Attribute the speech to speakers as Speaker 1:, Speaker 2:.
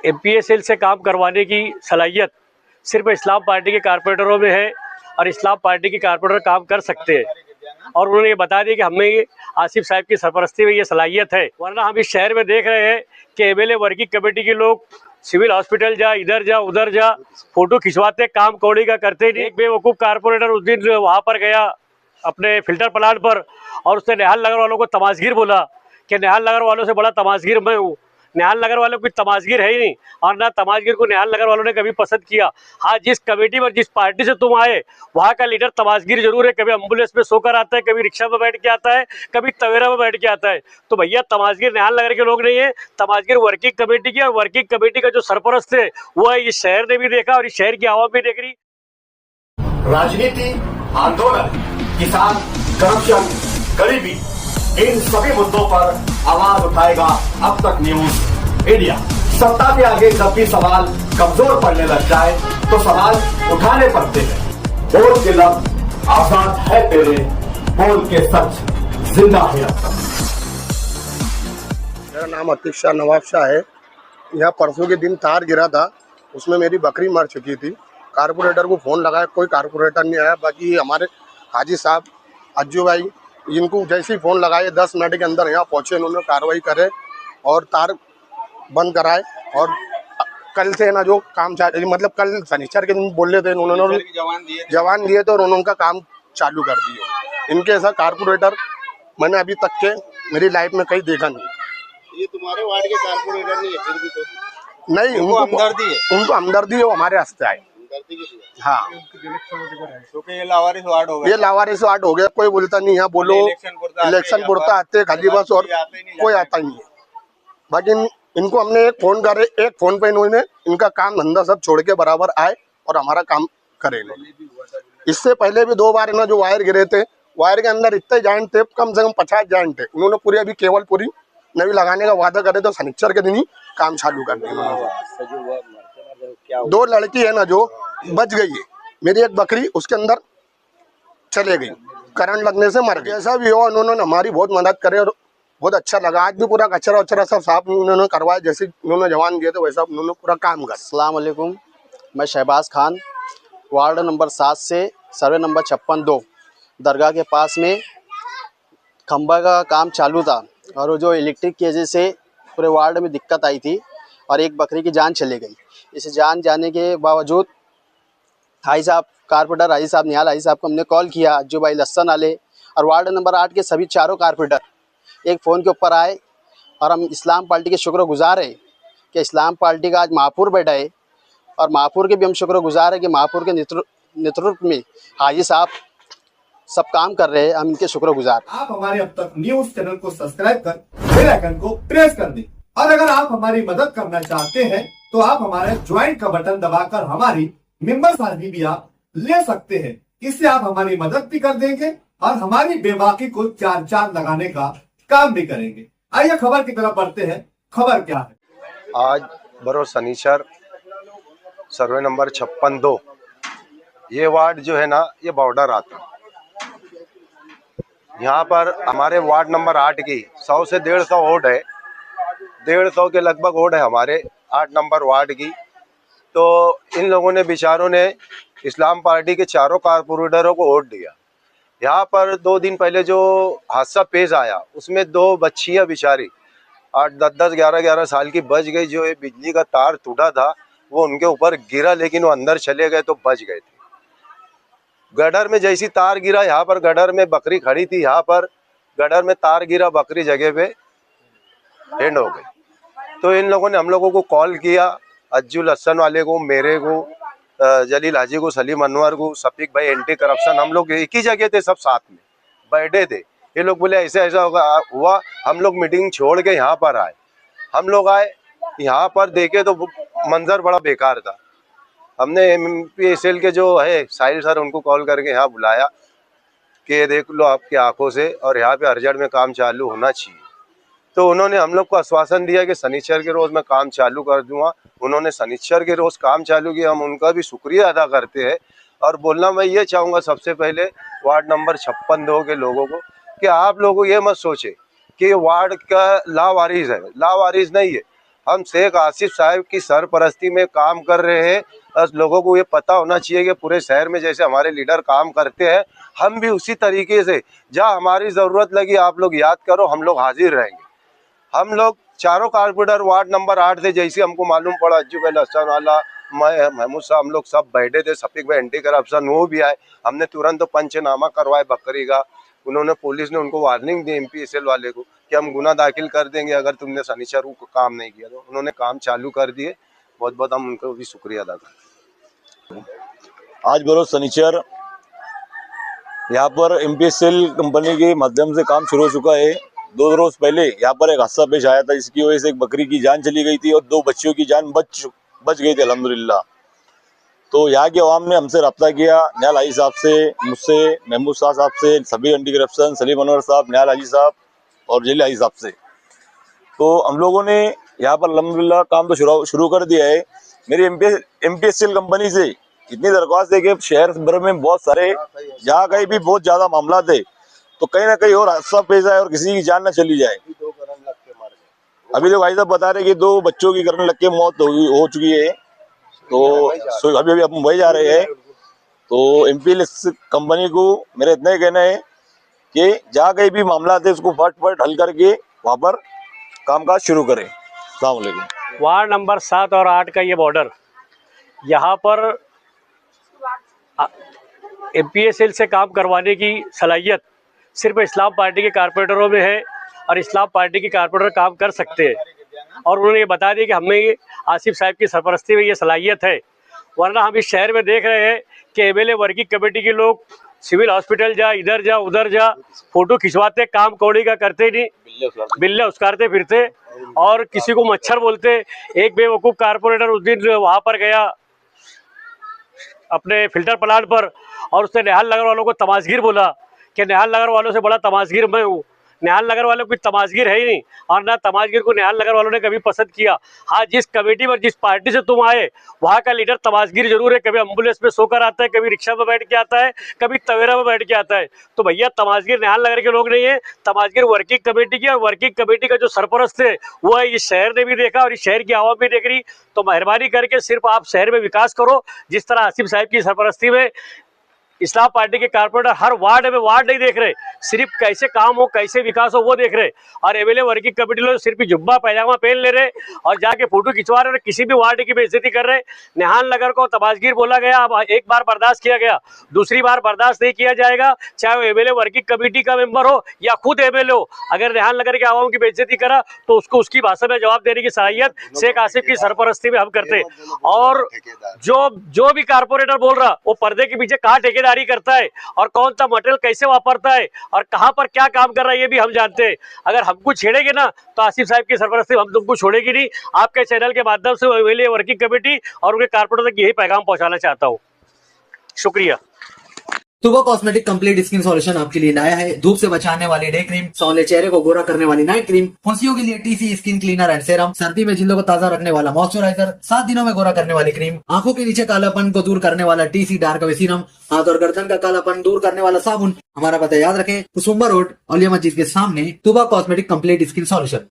Speaker 1: एमपीएसएल से काम करवाने की सलाहियत सिर्फ इस्लाम पार्टी के कारपोरेटरों में है और इस्लाम पार्टी के कारपोरेटर काम कर सकते हैं। और उन्होंने ये बता दिया कि हमें आसिफ साहब की सरपरस्ती में ये सलाहियत है, वरना हम इस शहर में देख रहे हैं कि एमएलए वर्किंग कमेटी के लोग सिविल हॉस्पिटल जा, इधर जा, उधर जा, फोटो खिंचवाते, काम कौड़ी का करते नहीं। एक बेवकूफ़ कारपोरेटर उस दिन वहाँ पर गया अपने फिल्टर प्लांट पर और उसने निहाल नगर वालों को तमाशगीर बोला कि निहाल नगर वालों से बड़ा तमाशगीर मैं हूँ। निहाल नगर वालों की तमाशगीर है ही नहीं और ना तमाशगीर को निहाल नगर वालों ने कभी पसंद किया। हाँ, जिस कमेटी पर जिस पार्टी से तुम आए वहाँ का लीडर तमाशगीर जरूर है। कभी एम्बुलेंस में सोकर आता है, कभी रिक्शा में बैठ के आता है, कभी तवेरा में बैठ के आता है। तो भैया तमाशगीर निहाल नगर के लोग नहीं है, तमाशगीर वर्किंग कमेटी की, और वर्किंग कमेटी का जो सरपरस्त है वो है इस शहर ने भी देखा और इस शहर की आवाम भी देख रही।
Speaker 2: राजनीति, आंदोलन, किसान, करप्शन, गरीबी, इन सभी मुद्दों पर आवाज उठाएगा अब तक न्यूज इंडिया। सत्ता के आगे जब भी सवाल कमजोर पड़ने लग जाए तो सवाल उठाने पड़ते हैं। बोल के लफ्ज आजाद है तेरे, बोल के सच जिंदा है अब तक।
Speaker 3: मेरा नाम अतीक शाह नवाब शाह है। यहाँ परसों के दिन तार गिरा था, उसमें मेरी बकरी मर चुकी थी। कारपोरेटर को फ़ोन लगाया, कोई कारपोरेटर नहीं आया। बाकी हमारे हाजी साहब, अज्जू भाई, इनको जैसे ही फ़ोन लगाए 10 मिनट के अंदर यहाँ पहुँचे, उन्होंने कार्रवाई करे और तार बंद कराए। और कल से ना जो काम मतलब कल शनिचर के दिन बोल रहे थे, उन्होंने जवान दिए थे और उन्होंने उनका काम चालू कर दिया। इनके ऐसा कारपोरेटर मैंने अभी तक के मेरी लाइफ में कहीं देखा नहीं।
Speaker 4: ये तुम्हारे वार्ड के कारपोरेटर नहीं है फिर भी तो
Speaker 3: नहीं, उनको हमदर्दी है, वो हमारे रास्ते आए। हाँ,
Speaker 4: क्योंकि ये लावारिस वार्ड हो गया।
Speaker 3: ये लावारिस वार्ड हो गया, कोई बोलता नहीं। यहाँ बोलो इलेक्शन पुरता आते खाली बस, और कोई आता ही नहीं है। बाकी इनको हमने एक फोन करे, एक फोन पे इन्होंने इनका काम धंधा सब छोड़ के बराबर आए और हमारा काम करे। इससे पहले भी 2 बार इन्होंने जो वायर गिरे थे, वायर के अंदर इतने जॉइंट थे, कम से कम 50 जॉइंट थे। उन्होंने पूरी अभी केवल पूरी नवी लगाने का वादा करे तो शनिचर के दिन ही काम चालू कर दिया। 2 लड़की है ना जो बच गई है, मेरी एक बकरी उसके अंदर चले गई, करंट लगने से मर गई। ऐसा भी हो, उन्होंने हमारी बहुत मदद करे और बहुत अच्छा लगा। आज भी पूरा कचरा वचरा सब साफ उन्होंने करवाया, जैसे उन्होंने जवान दिए थे वैसा उन्होंने पूरा काम किया।
Speaker 5: अस्सलाम वालेकुम, मैं शहबाज खान, वार्ड नंबर 7 से सर्वे नंबर 56-2 दरगाह के पास में खंबा का काम चालू था और वो जो इलेक्ट्रिक की वजह से पूरे वार्ड में दिक्कत आई थी और एक बकरी की जान चली गई। इसे जान जाने के बावजूद हाई साहब, कारपोरेटर हाई साहब, निहाल हाई साहब को हमने कॉल किया, अज्जू भाई, लस्सन वाले और वार्ड नंबर 8 के सभी चारों कारपोरेटर एक फ़ोन के ऊपर आए। और हम इस्लाम पार्टी के शुक्रगुजार हैं कि इस्लाम पार्टी का आज महापुर बैठा है और महापुर के भी हम शुक्रगुजार हैं कि महापुर के नेतृत्व में हाजी साहब सब काम कर रहे हैं। हम इनके शुक्रगुजार।
Speaker 2: आप हमारे अब तक न्यूज चैनल को सब्सक्राइब कर बेल आइकन को प्रेस कर दें और अगर आप हमारी मदद करना चाहते हैं तो आप हमारे ज्वाइन का बटन दबाकर हमारी मेंबर साथी भी आप ले सकते हैं। इससे आप हमारी मदद भी कर देंगे और हमारी बेबाकी को 4 लगाने का काम भी करेंगे। आइए खबर की तरफ बढ़ते हैं। खबर क्या है?
Speaker 6: आज बरोज शनिचर सर्वे नंबर 56-2 ये वार्ड जो है ना, ये बॉर्डर आता है। यहाँ पर हमारे वार्ड नंबर 8 की 100 से 150 वोट है, 150 के लगभग वोट है हमारे 8 नंबर वार्ड की। तो इन लोगों ने, बेचारों ने इस्लाम पार्टी के चारों कारपोरेटरों को वोट दिया। यहाँ पर 2 दिन पहले जो हादसा पेश आया उसमें 2 बच्चियाँ बेचारी 8-10, 11-11 साल की बच गई। जो ये बिजली का तार टूटा था वो उनके ऊपर गिरा, लेकिन वो अंदर चले गए तो बच गए थे। गडर में जैसी तार गिरा, यहाँ पर गडर में बकरी खड़ी थी, यहाँ पर गडर में तार गिरा, बकरी जगह पे एंड हो गई। तो इन लोगों ने हम लोगों को कॉल किया, अज्जू लस्सन वाले को, मेरे को, जलील हाजी को, सलीम अनवर को, सफीक भाई एंटी करप्शन, हम लोग एक ही जगह थे, सब साथ में बैठे थे। ये लोग बोले ऐसे ऐसा हुआ। हम लोग मीटिंग छोड़ के यहाँ पर आए। हम लोग आए यहाँ पर देखे तो मंजर बड़ा बेकार था। हमने एमपीएसएल के जो है साहिल सर, उनको कॉल करके यहाँ बुलाया कि देख लो आपकी आंखों से और यहाँ पे अर्जेंट में काम चालू होना चाहिए। तो उन्होंने हम लोग को आश्वासन दिया कि शनिचर के रोज़ मैं काम चालू कर दूंगा। उन्होंने शनिचर के रोज़ काम चालू किया, हम उनका भी शुक्रिया अदा करते हैं। और बोलना मैं ये चाहूँगा सबसे पहले वार्ड नंबर 56-2 के लोगों को कि आप लोगों ये मत सोचे कि वार्ड का लावारिस है, लावारिस नहीं है। हम शेख आसिफ साहब की सरपरस्ती में काम कर रहे हैं। बस लोगों को ये पता होना चाहिए कि पूरे शहर में जैसे हमारे लीडर काम करते हैं, हम भी उसी तरीके से जहाँ हमारी ज़रूरत लगी आप लोग याद करो, हम लोग हाजिर रहेंगे। हम लोग चारों कारपोरेटर वार्ड नंबर 8 से जैसे हमको मालूम पड़ा, अज्जू भाई लहसन वाला, मैं महमूद साहब, हम लोग सब बैठे थे, शफीक भाई एंटी करप्शन वो भी आए, हमने तुरंत तो पंचनामा करवाए बकरी का। उन्होंने पुलिस ने उनको वार्निंग दी MPSL वाले को कि हम गुना दाखिल कर देंगे अगर तुमने शनिचर को काम नहीं किया। तो उन्होंने काम चालू कर दिए, बहुत बहुत हम उनको भी शुक्रिया अदा करते हैं।
Speaker 7: आज बरोज शनिचर यहाँ पर MPSL कंपनी के माध्यम से काम शुरू हो चुका है। 2 रोज पहले यहाँ पर एक हादसा पेश आया था, जिसकी वजह से एक बकरी की जान चली गई थी और 2 बच्चियों की जान बच गई थी अल्हम्दुलिल्लाह। तो यहाँ की आवाम ने हमसे रब्ता किया, न्याल हाजी साहब से, मुझसे, महमूद साहब से, सभी एंटी करप्शन, सलीम अनवर साहब, न्याल हाजी साहब और जेली हाजी साहब से। तो हम लोगों ने यहाँ पर अल्हम्दुलिल्लाह काम तो शुरू कर दिया है। मेरी MPSL कंपनी से इतनी दरख्वास्त है कि शहर भर में बहुत सारे जहाँ कहीं भी बहुत ज़्यादा मामला थे, तो कहीं ना कहीं और हादसा पेश आए और किसी की जान न चली जाए। अभी तो भाई साहब बता रहे कि 2 बच्चों की करंट लग के मौत हो चुकी है, तो अभी हम वही जा रहे हैं। तो MPSL कंपनी को मेरा इतना ही कहना है कि जहाँ कहीं भी मामला थे उसको फट हल करके वहाँ पर कामकाज शुरू करें। अस्सलाम वालेकुम।
Speaker 1: वार्ड नंबर 7 और 8 का ये बॉर्डर, यहाँ पर MPSL से काम करवाने की सलाहियत सिर्फ इस्लाम पार्टी के कारपोरेटरों में है और इस्लाम पार्टी के कारपोरेटर काम कर सकते हैं। और उन्होंने ये बता दिया कि हमें आसिफ साहब की सरपरस्ती में ये सलाहियत है, वरना हम इस शहर में देख रहे हैं कि MLA वर्किंग कमेटी के लोग सिविल हॉस्पिटल जा, इधर जा, उधर जा, फोटो खिंचवाते, काम कौड़ी का करते नहीं, बिल्ले उस्कारते फिरते और किसी को मच्छर बोलते। एक बेवकूफ़ कारपोरेटर उस दिन वहाँ पर गया अपने फिल्टर प्लांट पर और उसने निहाल नगर वालों को तमाशगीर बोला कि निहाल नगर वालों से बड़ा तमाशगीर मैं हूँ। निहाल नगर वालों की तमाशगीर है ही नहीं और ना तमाशगीर को निहाल नगर वालों ने कभी पसंद किया। हाँ, जिस कमेटी पर जिस पार्टी से तुम आए वहाँ का लीडर तमाशगीर जरूर है, कभी एम्बुलेंस में सोकर आता है, कभी रिक्शा में बैठ के आता है, कभी तवेरा में बैठ के आता है। तो भैया तमाशगीर निहाल नगर के लोग नहीं है, तमाशगीर वर्किंग कमेटी की, और वर्किंग कमेटी का जो सरपरस्त है वो है इस शहर ने भी देखा और इस शहर की आवाम भी देख रही। तो मेहरबानी करके सिर्फ आप शहर में विकास करो, जिस तरह आसिफ साहब की सरपरस्ती में इस्लाम पार्टी के कारपोरेटर हर वार्ड में वार्ड नहीं देख रहे, सिर्फ कैसे काम हो, कैसे विकास हो वो देख रहे। और MLA वर्किंग कमेटी लोग सिर्फ जुब्बा पैजामा पहन ले रहे और जाके फोटो खिंचवा रहे, किसी भी वार्ड की बेइज्जती कर रहे। निहाल नगर को तमाशगीर बोला गया, अब एक बार बर्दाश्त किया गया, दूसरी बार बर्दाश्त नहीं किया जाएगा, चाहे वो MLA वर्किंग कमेटी का मेंबर हो या खुद MLA हो। अगर निहाल नगर के आवाम की बेइज्जती करा तो उसको उसकी भाषा में जवाब देने की सलाहियत शेख आसिफ की सरपरस्ती में हम करते। और जो भी कारपोरेटर बोल रहा वो पर्दे के पीछे कहाँ ठेकेदारी करता है और कौन सा मटेरियल कैसे वापरता है और कहां पर क्या काम कर रहा है ये भी हम जानते हैं। अगर हमको छेड़ेंगे ना तो आसिफ साहब की सरपरस्ती हम तुमको छोड़ेगी नहीं। आपके चैनल के माध्यम से MLA वर्किंग कमेटी और उनके कारपोरेटर तक यही पैगाम पहुंचाना चाहता हूं। शुक्रिया।
Speaker 8: तुबा कॉस्मेटिक कंप्लीट स्किन सॉल्यूशन आपके लिए लाया है धूप से बचाने वाली डे क्रीम, सौले चेहरे को गोरा करने वाली नाइट क्रीम, फुंसियों के लिए TC skin cleaner and serum, सर्दी में जिल्दों को ताजा रखने वाला मॉइस्चराइजर, 7 दिनों में गोरा करने वाली क्रीम, आंखों के नीचे कालापन को दूर करने वाला TC डार्क वे सीरम, हाथ और गर्दन का कालापन दूर करने वाला साबुन। हमारा पता याद रखें, कुसुम्बा रोड, औलिया मस्जिद के सामने, तुबा कॉस्मेटिक कंप्लीट स्किन सॉल्यूशन।